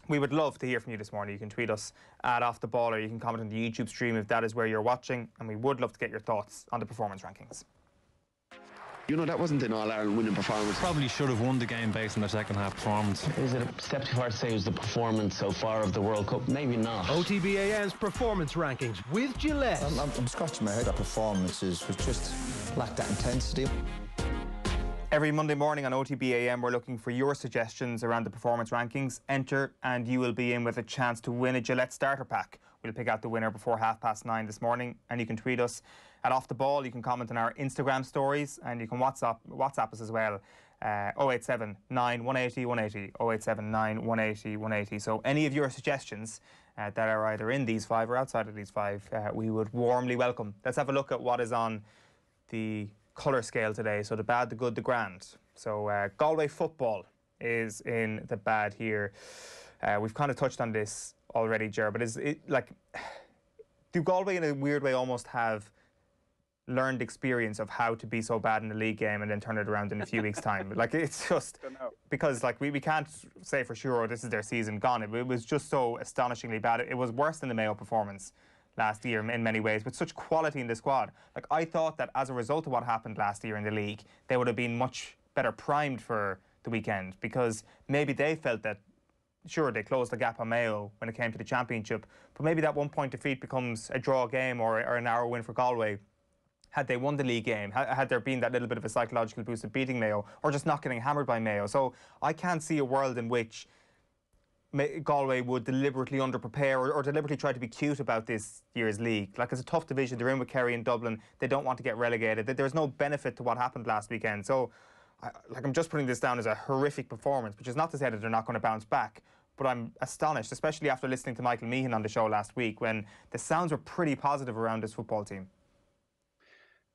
We would love to hear from you this morning. You can tweet us at Off The Ball, or you can comment on the YouTube stream if that is where you're watching, and we would love to get your thoughts on the performance rankings. You know, that wasn't an All-Ireland winning performance. Probably should have won the game based on their second half performance. Is it a step too far to say it was the performance so far of the World Cup? Maybe not. OTB AM's performance rankings with Gillette. I'm scratching my head. That performance was just lacked that intensity. Every Monday morning on OTB AM, we're looking for your suggestions around the performance rankings. Enter and you will be in with a chance to win a Gillette starter pack. We'll pick out the winner before 9:30 this morning, and you can tweet us at Off The Ball. You can comment on our Instagram stories, and you can WhatsApp us as well. 087 9 180 180, 087 9 180 180. So any of your suggestions that are either in these five or outside of these five, we would warmly welcome. Let's have a look at what is on the colour scale today. So the bad, the good, the grand. So Galway football is in the bad here. We've kind of touched on this already, Ger, but is it like, do Galway in a weird way almost have learned experience of how to be so bad in the league game and then turn it around in a few weeks' time? Like, it's just because like we can't say for sure, oh, this is their season gone. It was just so astonishingly bad. It was worse than the Mayo performance last year in many ways, with such quality in the squad. Like, I thought that as a result of what happened last year in the league, they would have been much better primed for the weekend, because maybe they felt that, sure, they closed the gap on Mayo when it came to the championship, but maybe that 1 point defeat becomes a draw game or a narrow win for Galway. Had they won the league game, had there been that little bit of a psychological boost of beating Mayo, or just not getting hammered by Mayo. So I can't see a world in which Galway would deliberately underprepare or deliberately try to be cute about this year's league. Like, it's a tough division. They're in with Kerry and Dublin. They don't want to get relegated. There's no benefit to what happened last weekend. So, I'm just putting this down as a horrific performance, which is not to say that they're not going to bounce back. But I'm astonished, especially after listening to Michael Meehan on the show last week, when the sounds were pretty positive around this football team.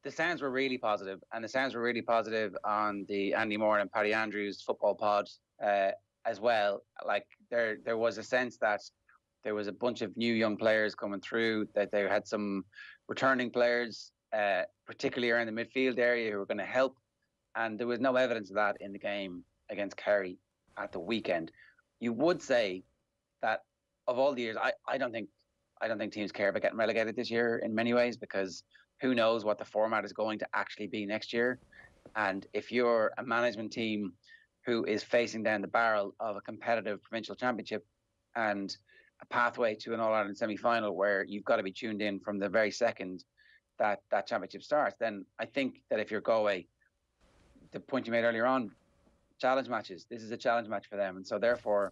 The sounds were really positive, and the sounds were really positive on the Andy Moore and Paddy Andrews football pod as well. Like, there was a sense that there was a bunch of new young players coming through, that they had some returning players, particularly around the midfield area, who were going to help. And there was no evidence of that in the game against Kerry at the weekend. You would say that of all the years, I don't think teams care about getting relegated this year in many ways, because who knows what the format is going to actually be next year. And if you're a management team who is facing down the barrel of a competitive provincial championship and a pathway to an All-Ireland semi-final where you've got to be tuned in from the very second that that championship starts, then I think that if you're Galway, the point you made earlier on, challenge matches, this is a challenge match for them. And so therefore,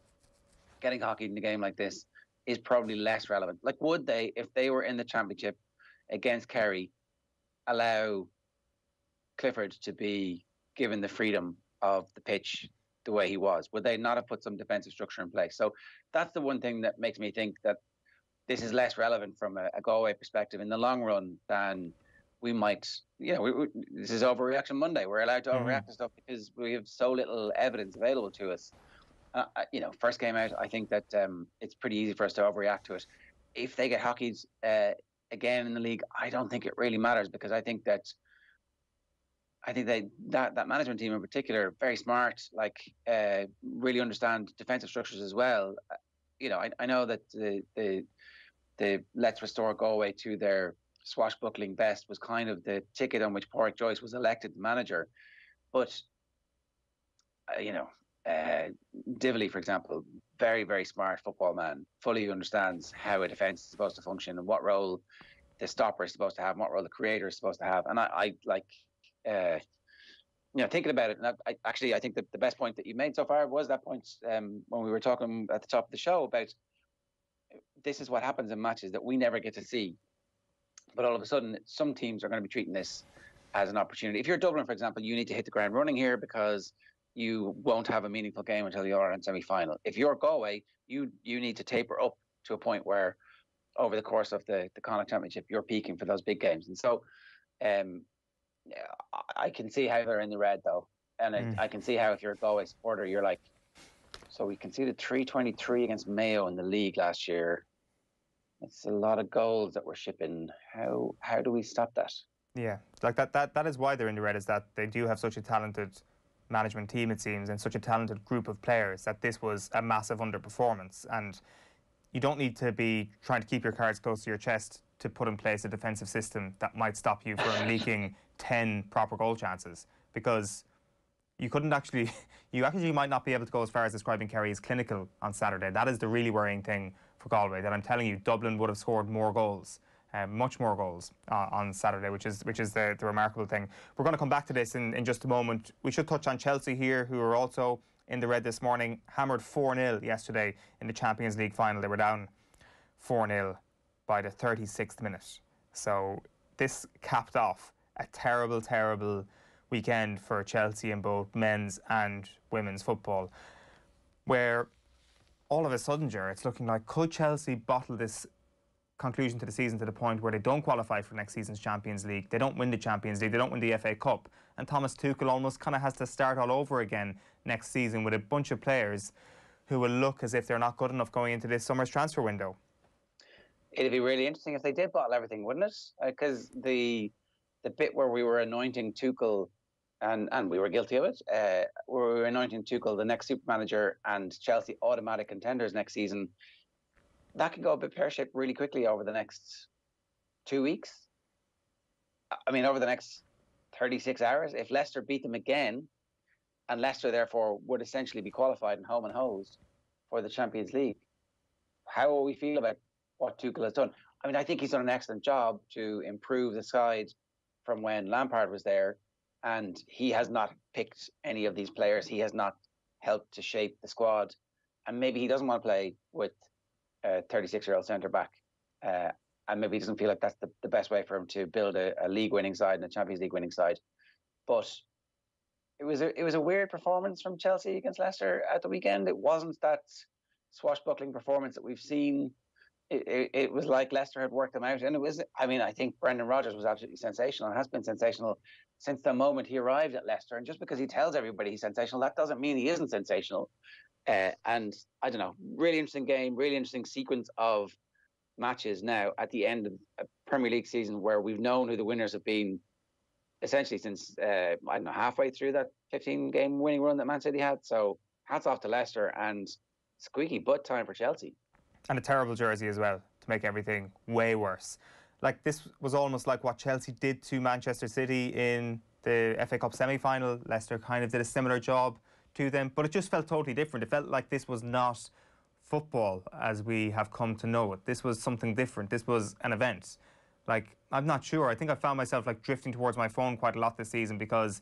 getting hockeyed in a game like this is probably less relevant. Like, would they, if they were in the championship against Kerry, allow Clifford to be given the freedom of the pitch the way he was? Would they not have put some defensive structure in place? So that's the one thing that makes me think that this is less relevant from a Galway perspective in the long run than we might, this is Overreaction Monday. We're allowed to overreact to stuff because we have so little evidence available to us. First game out, I think that it's pretty easy for us to overreact to it. If they get hockeyed again in the league, I don't think it really matters, because I think that management team in particular, very smart, really understand defensive structures as well. I know that the Let's Restore Galway to their swashbuckling best was kind of the ticket on which Pádraig Joyce was elected manager. But, Dively, for example, very, very smart football man, fully understands how a defence is supposed to function and what role the stopper is supposed to have, and what role the creator is supposed to have. And I thinking about it, and I think that the best point that you made so far was that point when we were talking at the top of the show about this is what happens in matches that we never get to see. But all of a sudden, some teams are going to be treating this as an opportunity. If you're Dublin, for example, you need to hit the ground running here because you won't have a meaningful game until the All-Ireland semi-final. If you're Galway, you need to taper up to a point where over the course of the Connacht Championship, you're peaking for those big games. And so I can see how they're in the red, though. And I can see how if you're a Galway supporter, you're like, so we conceded 323 against Mayo in the league last year. It's a lot of goals that we're shipping. How do we stop that? Yeah, like that is why they're in the red, is that they do have such a talented management team, it seems, and such a talented group of players, that this was a massive underperformance. And you don't need to be trying to keep your cards close to your chest to put in place a defensive system that might stop you from leaking 10 proper goal chances, because you couldn't actually, you actually might not be able to go as far as describing Kerry as clinical on Saturday. That is the really worrying thing for Galway, that I'm telling you, Dublin would have scored more goals, much more goals on Saturday, which is the remarkable thing. We're going to come back to this in just a moment. We should touch on Chelsea here, who are also in the red this morning, hammered 4-0 yesterday in the Champions League final. They were down 4-0 by the 36th minute. So this capped off a terrible, terrible weekend for Chelsea in both men's and women's football, where all of a sudden, Ger, it's looking like, could Chelsea bottle this conclusion to the season to the point where they don't qualify for next season's Champions League, they don't win the Champions League, they don't win the FA Cup, and Thomas Tuchel almost kind of has to start all over again next season with a bunch of players who will look as if they're not good enough going into this summer's transfer window. It'd be really interesting if they did bottle everything, wouldn't it? Because the bit where we were anointing Tuchel, and we were guilty of it, where we were anointing Tuchel the next super manager and Chelsea automatic contenders next season, that could go a bit pear-shaped really quickly over the next 2 weeks. I mean, over the next 36 hours. If Leicester beat them again, and Leicester therefore would essentially be qualified and home and hosed for the Champions League, how will we feel about what Tuchel has done? I mean, I think he's done an excellent job to improve the side from when Lampard was there, and he has not picked any of these players. He has not helped to shape the squad, and maybe he doesn't want to play with a 36-year-old centre-back, and maybe he doesn't feel like that's the best way for him to build a league-winning side and a Champions League winning side. But it was a weird performance from Chelsea against Leicester at the weekend. It wasn't that swashbuckling performance that we've seen. It was like Leicester had worked them out, and it was. I mean, I think Brendan Rodgers was absolutely sensational and has been sensational since the moment he arrived at Leicester. And just because he tells everybody he's sensational, that doesn't mean he isn't sensational. And I don't know, really interesting game, really interesting sequence of matches now at the end of a Premier League season where we've known who the winners have been essentially since, I don't know, halfway through that 15-game winning run that Man City had. So hats off to Leicester, and squeaky butt time for Chelsea. And a terrible jersey as well, to make everything way worse. Like, this was almost like what Chelsea did to Manchester City in the FA Cup semi-final. Leicester kind of did a similar job to them, but it just felt totally different. It felt like this was not football as we have come to know it. This was something different. This was an event. Like, I'm not sure. I think I found myself like drifting towards my phone quite a lot this season because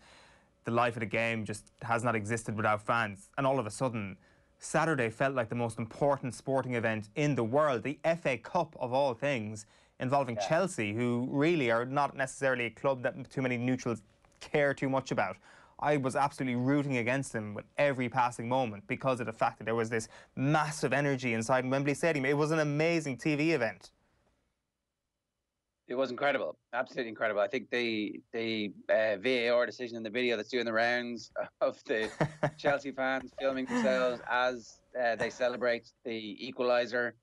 the life of the game just has not existed without fans. And all of a sudden, Saturday felt like the most important sporting event in the world, the FA Cup of all things, involving Chelsea, who really are not necessarily a club that too many neutrals care too much about. I was absolutely rooting against them with every passing moment because of the fact that there was this massive energy inside Wembley Stadium. It was an amazing TV event. It was incredible, absolutely incredible. I think the VAR decision in the video that's doing the rounds of the Chelsea fans filming themselves as they celebrate the equaliser.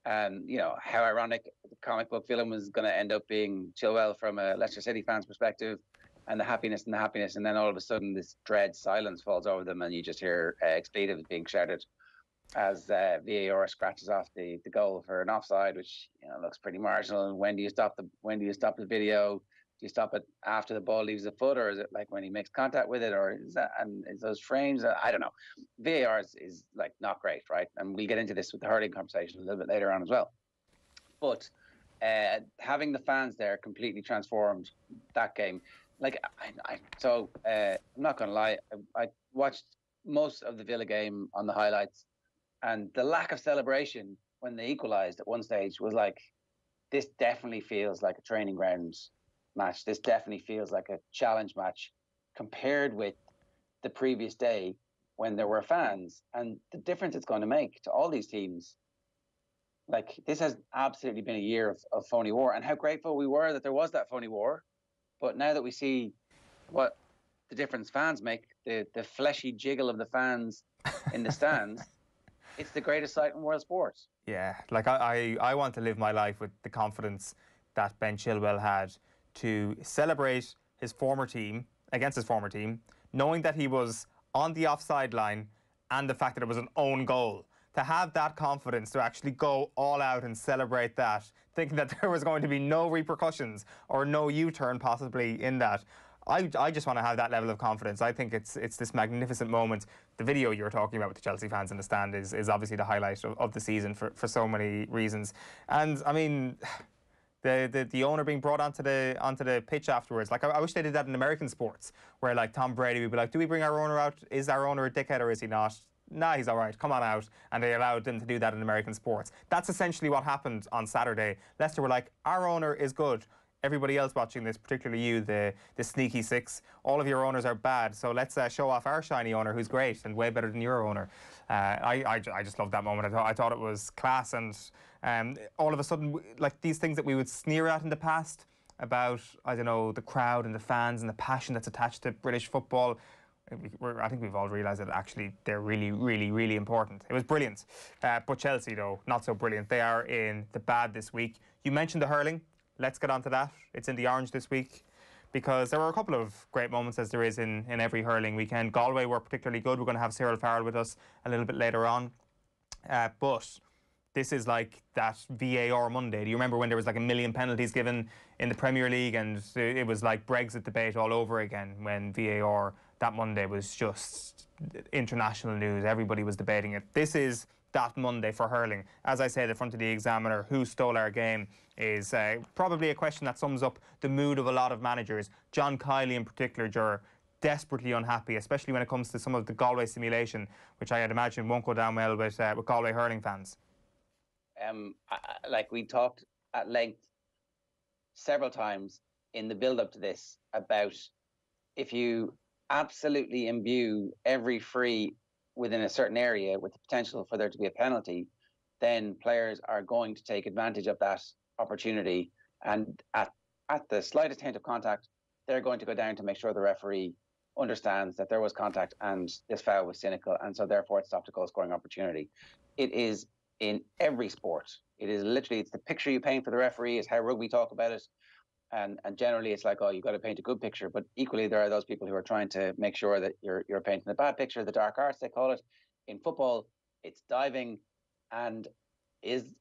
You know, how ironic the comic book villain was going to end up being Chilwell from a Leicester City fan's perspective, and the happiness, and then all of a sudden this dread silence falls over them, and you just hear expletives being shouted as VAR scratches off the goal for an offside, which, you know, looks pretty marginal. And when do you stop the video? Do you stop it after the ball leaves the foot, or is it like when he makes contact with it, or is that, and is those frames? I don't know. VAR is like not great, right? And we'll get into this with the hurling conversation a little bit later on as well. But having the fans there completely transformed that game. Like, I'm not going to lie, I watched most of the Villa game on the highlights, and the lack of celebration when they equalised at one stage was like, this definitely feels like a training grounds match. This definitely feels like a challenge match compared with the previous day when there were fans, and the difference it's going to make to all these teams. Like, this has absolutely been a year of phony war, and how grateful we were that there was that phony war. But now that we see what the difference fans make, the fleshy jiggle of the fans in the stands, it's the greatest sight in world sports. Yeah, like I want to live my life with the confidence that Ben Chilwell had to celebrate his former team, against his former team, knowing that he was on the offside line and the fact that it was an own goal. To have that confidence to actually go all out and celebrate that, thinking that there was going to be no repercussions or no U-turn possibly in that, I just want to have that level of confidence. I think it's this magnificent moment. The video you were talking about with the Chelsea fans in the stand is obviously the highlight of the season for so many reasons. And I mean, the owner being brought onto the pitch afterwards, like I wish they did that in American sports, where like Tom Brady would be like, do we bring our owner out? Is our owner a dickhead or is he not? Nah, he's all right, come on out. And they allowed them to do that in American sports. That's essentially what happened on Saturday. Leicester were like, our owner is good. Everybody else watching this, particularly you, the sneaky six, all of your owners are bad, so let's show off our shiny owner who's great and way better than your owner. I just loved that moment. I thought it was class, and all of a sudden, like these things that we would sneer at in the past about, I don't know, the crowd and the fans and the passion that's attached to British football, I think we've all realised that actually they're really, really, really important. It was brilliant. But Chelsea, though, not so brilliant. They are in the bad this week. You mentioned the hurling. Let's get on to that. It's in the orange this week because there were a couple of great moments, as there is in every hurling weekend. Galway were particularly good. We're going to have Cyril Farrell with us a little bit later on. But this is like that VAR Monday. Do you remember when there was like 1 million penalties given in the Premier League, and it was like Brexit debate all over again when VAR that Monday was just international news. Everybody was debating it. This is that Monday for hurling. As I said in front of the Examiner, who stole our game is probably a question that sums up the mood of a lot of managers. John Kiley in particular, desperately unhappy, especially when it comes to some of the Galway simulation, which I'd imagine won't go down well with Galway hurling fans. Like we talked at length several times in the build-up to this about if you absolutely imbue every free within a certain area with the potential for there to be a penalty, then players are going to take advantage of that opportunity, and at the slightest hint of contact, they're going to go down to make sure the referee understands that there was contact and this foul was cynical, and so therefore it stopped a goal scoring opportunity. It is in every sport. It is literally, it's the picture you paint for the referee, is how rugby talk about it, and generally it's like, oh, you've got to paint a good picture, but equally there are those people who are trying to make sure that you're painting a bad picture, the dark arts they call it. In football, it's diving, and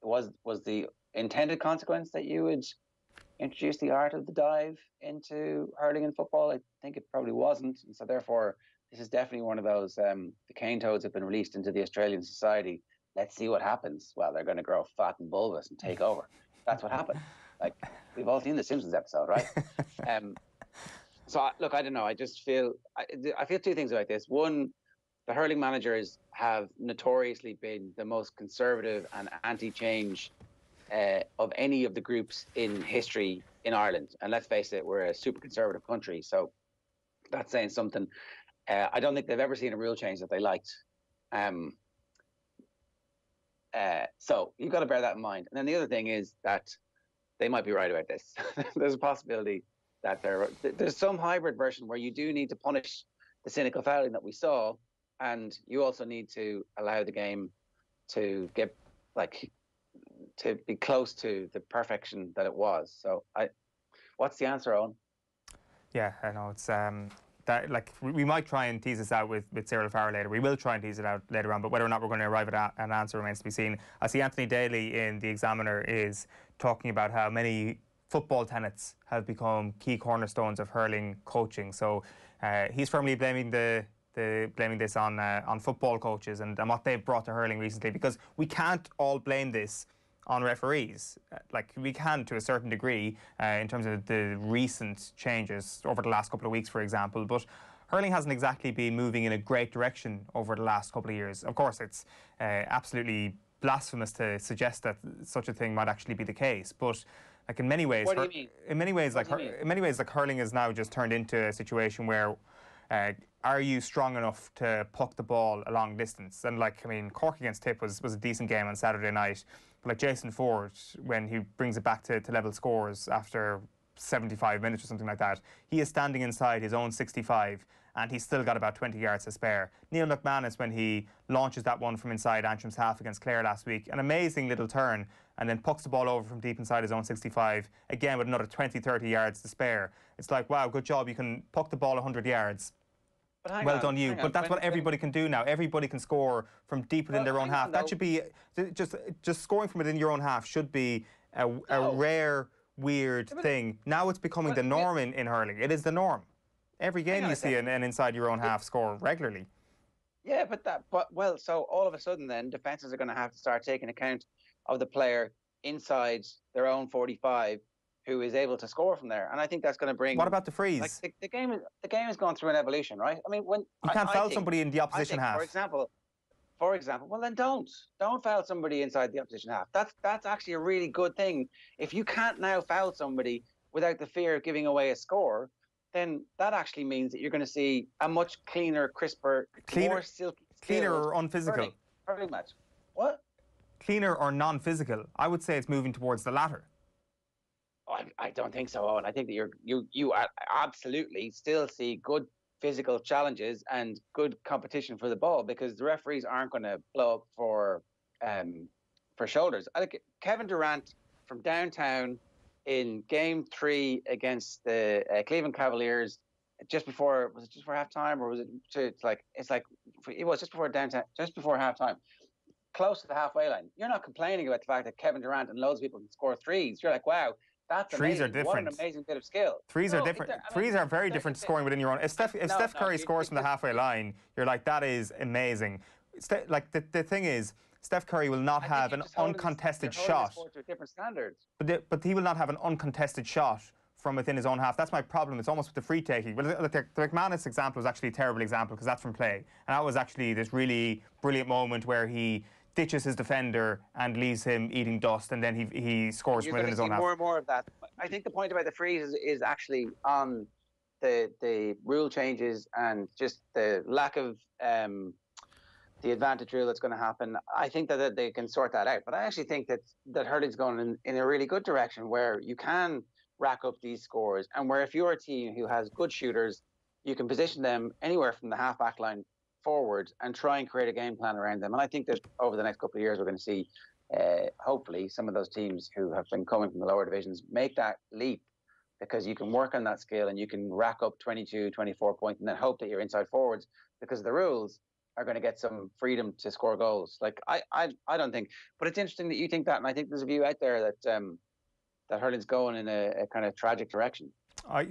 was the intended consequence that you would introduce the art of the dive into hurling and football? I think it probably wasn't, and so therefore this is definitely one of those, the cane toads have been released into the Australian society. Let's see what happens. Well, they're going to grow fat and bulbous and take over. That's what happened. Like, we've all seen the Simpsons episode, right? So look, I don't know. I just feel, I feel two things about this. One, the hurling managers have notoriously been the most conservative and anti-change of any of the groups in history in Ireland. And let's face it, we're a super conservative country, so that's saying something. I don't think they've ever seen a rule change that they liked. So you've got to bear that in mind. And then the other thing is that they might be right about this. There's a possibility that there's some hybrid version where you do need to punish the cynical fouling that we saw, and you also need to allow the game to get, like, to be close to the perfection that it was. So what's the answer, Owen? Yeah, I know it's that, like, we might try and tease this out with Cyril Farrell later. We will try and tease it out later on, but whether or not we're going to arrive at an answer remains to be seen. I see Anthony Daly in the Examiner is talking about how many football tenets have become key cornerstones of hurling coaching. So he's firmly blaming blaming this on football coaches and what they've brought to hurling recently, because we can't all blame this on referees. Like, we can to a certain degree in terms of the recent changes over the last couple of weeks, for example, but hurling hasn't exactly been moving in a great direction over the last couple of years. Of course, it's absolutely blasphemous to suggest that such a thing might actually be the case, but like, in many ways, what do you mean? In many ways, like hurling has now just turned into a situation where are you strong enough to puck the ball a long distance? And, like, I mean, Cork against Tip was a decent game on Saturday night. But, like, Jason Ford, when he brings it back to level scores after 75 minutes or something like that, he is standing inside his own 65 and he's still got about 20 yards to spare. Neil McManus, when he launches that one from inside Antrim's half against Clare last week, an amazing little turn, and then pucks the ball over from deep inside his own 65, again with another 20, 30 yards to spare. It's like, wow, good job. You can puck the ball 100 yards But hang Well on, done you. hang on. But that's what everybody can do now. Everybody can score from deep within their own hang on, half. That though. should be just scoring from within your own half should be a rare, weird thing. Now it's becoming the norm in hurling. It is the norm. Every game you see an inside your own half score regularly. Yeah, so all of a sudden then defenses are going to have to start taking account of the player inside their own 45 who is able to score from there, and I think that's going to bring. What about the freeze? Like the game is going through an evolution, right? I mean, when you can't foul somebody in the opposition half. For example, well then don't foul somebody inside the opposition half. That's actually a really good thing. If you can't now foul somebody without the fear of giving away a score, then that actually means that you're going to see a much cleaner, crisper, more silky, cleaner or unphysical hurling match. What? Cleaner or non-physical? I would say it's moving towards the latter. I don't think so, Owen. I think that you absolutely still see good physical challenges and good competition for the ball because the referees aren't going to blow up for shoulders. I think Kevin Durant from downtown in Game 3 against the Cleveland Cavaliers, just before halftime, or was it? It was just before halftime, close to the halfway line. You're not complaining about the fact that Kevin Durant and loads of people can score threes. You're like, wow. That's threes amazing. are different. What an amazing bit of skill. Threes are different. Threes are very different to scoring within your own. If Steph Curry scores from the halfway line, you're like, that is amazing. The thing is, Steph Curry will not have an uncontested shot. To a different standard. But he will not have an uncontested shot from within his own half. That's my problem. It's almost with the free taking. Well, the McManus example was actually a terrible example because that's from play. And that was actually this really brilliant moment where he ditches his defender and leaves him eating dust, and then he scores from within his own half. More and more of that. I think the point about the freeze is actually on the rule changes and just the lack of the advantage rule that's going to happen. I think that they can sort that out. But I actually think that hurling's going in a really good direction where you can rack up these scores, and where if you're a team who has good shooters, you can position them anywhere from the half-back line forward and try and create a game plan around them. And I think that over the next couple of years we're going to see hopefully some of those teams who have been coming from the lower divisions make that leap, because you can work on that skill and you can rack up 22, 24 points and then hope that your inside forwards, because the rules are going to get some freedom to score goals. Like I don't think, but it's interesting that you think that, and I think there's a view out there that hurling's going in a kind of tragic direction. I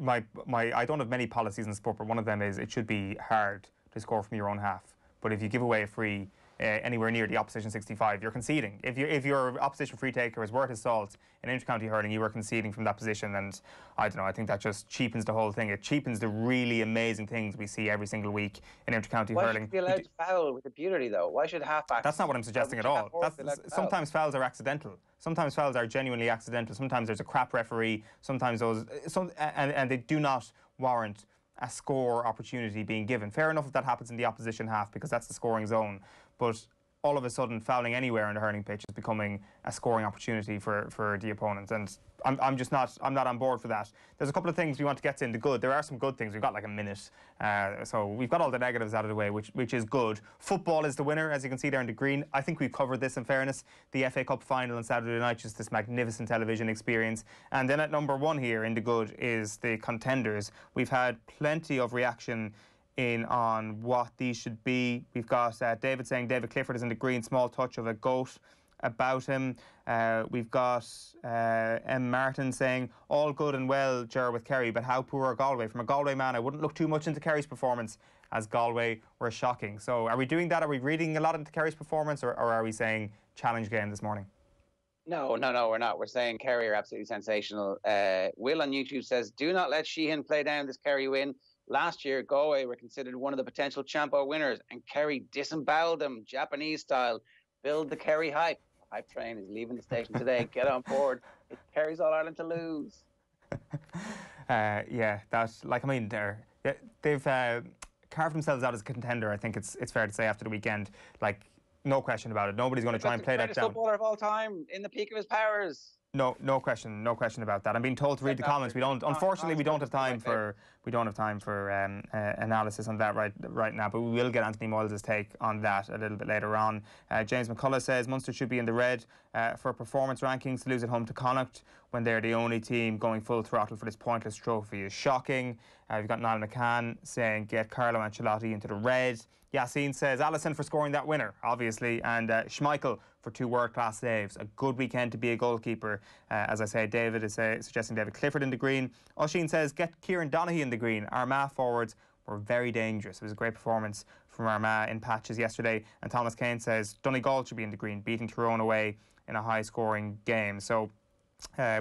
don't have many policies in sport, but one of them is it should be hard to score from your own half. But if you give away a free anywhere near the opposition 65, you're conceding. If your opposition free taker is worth his salt in inter-county hurling, you are conceding from that position, and I don't know, I think that just cheapens the whole thing. It cheapens the really amazing things we see every single week in inter-county hurling. Why should you be allowed to foul with impunity, though? Why should halfbacks... That's not what I'm suggesting at all. Sometimes fouls are accidental. Sometimes fouls are genuinely accidental. Sometimes there's a crap referee. Sometimes and they do not warrant a score opportunity being given. Fair enough if that happens in the opposition half, because that's the scoring zone. But all of a sudden, fouling anywhere in the hurling pitch is becoming a scoring opportunity for the opponent, and I'm not on board for that. There's a couple of things we want to get to in the good. There are some good things. We've got like a minute, so we've got all the negatives out of the way, which is good. Football is the winner, as you can see there in the green. I think we've covered this in fairness. The FA Cup final on Saturday night, just this magnificent television experience. And then at number one here in the good is the contenders. We've had plenty of reaction in on what these should be. We've got David saying David Clifford is in the green, small touch of a goat about him. We've got M. Martin saying all good and well, Ger, with Kerry, but how poor are Galway? From a Galway man, I wouldn't look too much into Kerry's performance, as Galway were shocking. So are we doing that? Are we reading a lot into Kerry's performance, or are we saying challenge game this morning? No, we're not. We're saying Kerry are absolutely sensational. Will on YouTube says, do not let Sheehan play down this Kerry win. Last year, Galway were considered one of the potential Champo winners, and Kerry disemboweled them, Japanese style. Build the Kerry hype. The hype train is leaving the station today. Get on board. It's Kerry's All Ireland to lose. Yeah, that's like, I mean, they've carved themselves out as a contender. I think it's fair to say after the weekend, like, no question about it. Nobody's going to try and play that down. The footballer of all time, in the peak of his powers. No question about that. I'm being told to read the comments. We don't. Unfortunately, we don't have time for analysis on that right now. But we will get Anthony Moyles' take on that a little bit later on. James McCullough says Munster should be in the red for performance rankings. To lose at home to Connacht when they're the only team going full throttle for this pointless trophy is shocking. We've got Niall McCann saying get Carlo Ancelotti into the red. Yassine says Alisson for scoring that winner, obviously, and Schmeichel for 2 world-class saves. A good weekend to be a goalkeeper. As I say, David is suggesting David Clifford in the green. Oisin says get Kieran Donaghy in the green. Armagh forwards were very dangerous. It was a great performance from Armagh in patches yesterday. And Thomas Kane says Donegal should be in the green, beating Tyrone away in a high-scoring game. So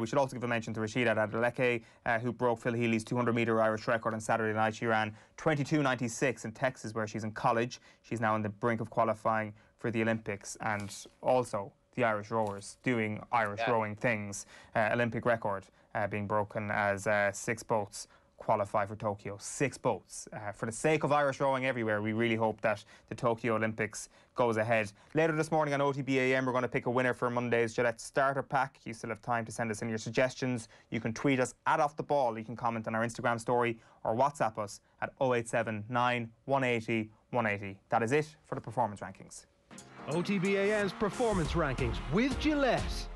we should also give a mention to Rashida Adeleke, who broke Phil Healy's 200-metre Irish record on Saturday night. She ran 22.96 in Texas, where she's in college. She's now on the brink of qualifying for the Olympics, and also the Irish rowers doing Irish rowing things. Olympic record being broken as 6 boats qualify for Tokyo. 6 boats. For the sake of Irish rowing everywhere, we really hope that the Tokyo Olympics goes ahead. Later this morning on OTB AM, we're going to pick a winner for Monday's Gillette starter pack. You still have time to send us in your suggestions. You can tweet us at Off The Ball. You can comment on our Instagram story or WhatsApp us at 0879 180 180. That is it for the performance rankings. OTB AM's performance rankings with Gillette.